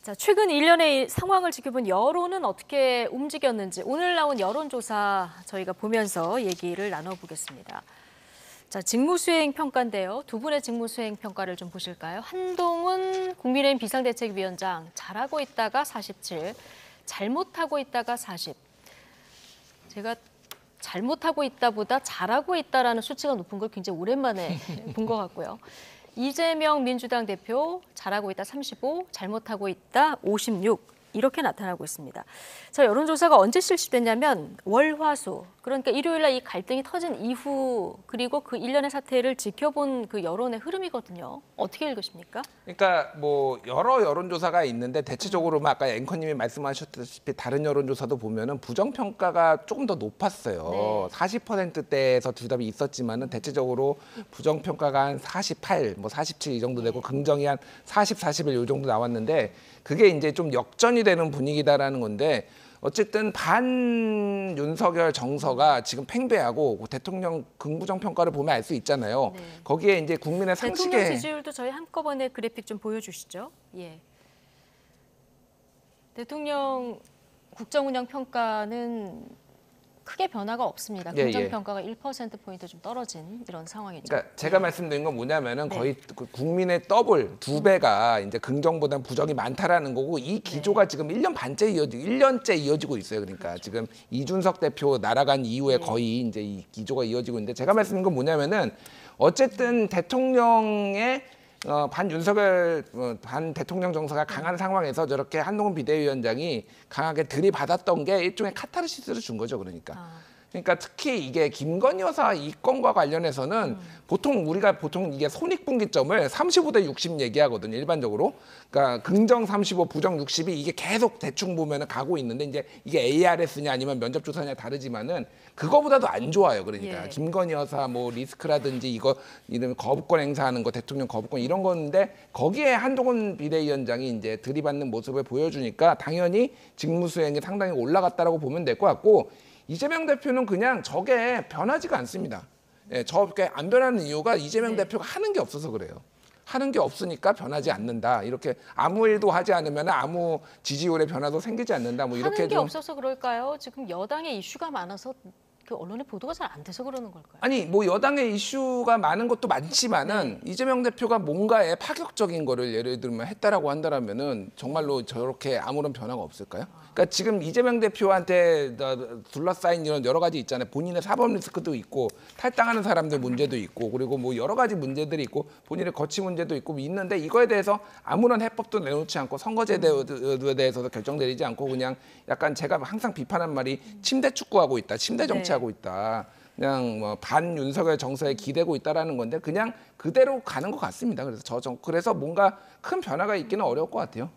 자, 최근 일련의 상황을 지켜본 여론은 어떻게 움직였는지 오늘 나온 여론조사 저희가 보면서 얘기를 나눠보겠습니다. 자, 직무수행 평가인데요. 두 분의 직무수행 평가를 좀 보실까요? 한동훈 국민의힘 비상대책위원장 잘하고 있다가 47, 잘못하고 있다가 40. 제가 잘못하고 있다보다 잘하고 있다라는 수치가 높은 걸 굉장히 오랜만에 본 것 같고요. 이재명 민주당 대표 잘하고 있다 35, 잘못하고 있다 56 이렇게 나타나고 있습니다. 자, 여론조사가 언제 실시됐냐면 월, 화, 수 그러니까 일요일 날 이 갈등이 터진 이후 그리고 그 일련의 사태를 지켜본 그 여론의 흐름이거든요. 어떻게 읽으십니까? 그러니까 뭐 여러 여론조사가 있는데 대체적으로 아까 앵커님이 말씀하셨다시피 다른 여론조사도 보면은 부정평가가 조금 더 높았어요. 네. 40%대에서 두 답이 있었지만은 대체적으로 부정평가가 한 48, 뭐 47 이 정도 되고 긍정이 한 40, 41 이 정도 나왔는데 그게 이제 좀 역전이 되는 분위기다라는 건데 어쨌든 반 윤석열 정서가 지금 팽배하고 대통령 긍부정 평가를 보면 알 수 있잖아요. 네. 거기에 이제 국민의 대통령 상식에 지지율도 저희 한꺼번에 그래픽 좀 보여주시죠. 예. 대통령 국정운영 평가는 크게 변화가 없습니다. 예, 긍정 예. 평가가 1%포인트 좀 떨어진 이런 상황이죠. 그러니까 제가 말씀드린 건 뭐냐면은 네. 거의 그 국민의 더블 두 배가 이제 긍정보다는 부정이 많다라는 거고 이 기조가 지금 1년 반째 이어지고 1년째 이어지고 있어요. 그러니까 지금 이준석 대표 날아간 이후에 거의 이제 이 기조가 이어지고 있는데 제가 말씀드린 건 뭐냐면은 어쨌든 대통령의 반 윤석열 반 대통령 정서가 강한 상황에서 저렇게 한동훈 비대위원장이 강하게 들이받았던 게 일종의 카타르시스를 준 거죠. 그러니까 특히 이게 김건희 여사 이 건과 관련해서는 우리가 보통 이게 손익분기점을 35대 60 얘기하거든요. 일반적으로. 그러니까 긍정 35, 부정 60이 이게 계속 대충 보면은 가고 있는데 이제 이게 ARS냐 아니면 면접조사냐 다르지만은 그거보다도 안 좋아요. 그러니까 예. 김건희 여사 뭐 리스크라든지 이거 이런 거부권 행사하는 거 대통령 거부권 이런 건데 거기에 한동훈 비대위원장이 이제 들이받는 모습을 보여주니까 당연히 직무 수행이 상당히 올라갔다라고 보면 될 것 같고 이재명 대표는 그냥 저게 변하지가 않습니다. 예, 저게 안 변하는 이유가 이재명 대표가 하는 게 없어서 그래요. 하는 게 없으니까 변하지 않는다. 이렇게 아무 일도 하지 않으면 아무 지지율의 변화도 생기지 않는다. 뭐 이렇게 하는 게 좀 없어서 그럴까요? 지금 여당의 이슈가 많아서 그 언론의 보도가 잘 안 돼서 그러는 걸까요? 아니 뭐 여당의 이슈가 많은 것도 많지만은 이재명 대표가 뭔가에 파격적인 거를 예를 들면 했다라고 한다면은 정말로 저렇게 아무런 변화가 없을까요? 그러니까 지금 이재명 대표한테 둘러싸인 이런 여러 가지 있잖아요. 본인의 사법 리스크도 있고 탈당하는 사람들 문제도 있고 그리고 뭐 여러 가지 문제들이 있고 본인의 거취 문제도 있고 있는데 이거에 대해서 아무런 해법도 내놓지 않고 선거제도에 대해서도 결정 내리지 않고 그냥 약간 제가 항상 비판한 말이 침대 축구하고 있다. 침대 정치하고 있다. 그냥 뭐 반 윤석열 정서에 기대고 있다라는 건데 그냥 그대로 가는 것 같습니다. 그래서 그래서 뭔가 큰 변화가 있기는 어려울 것 같아요.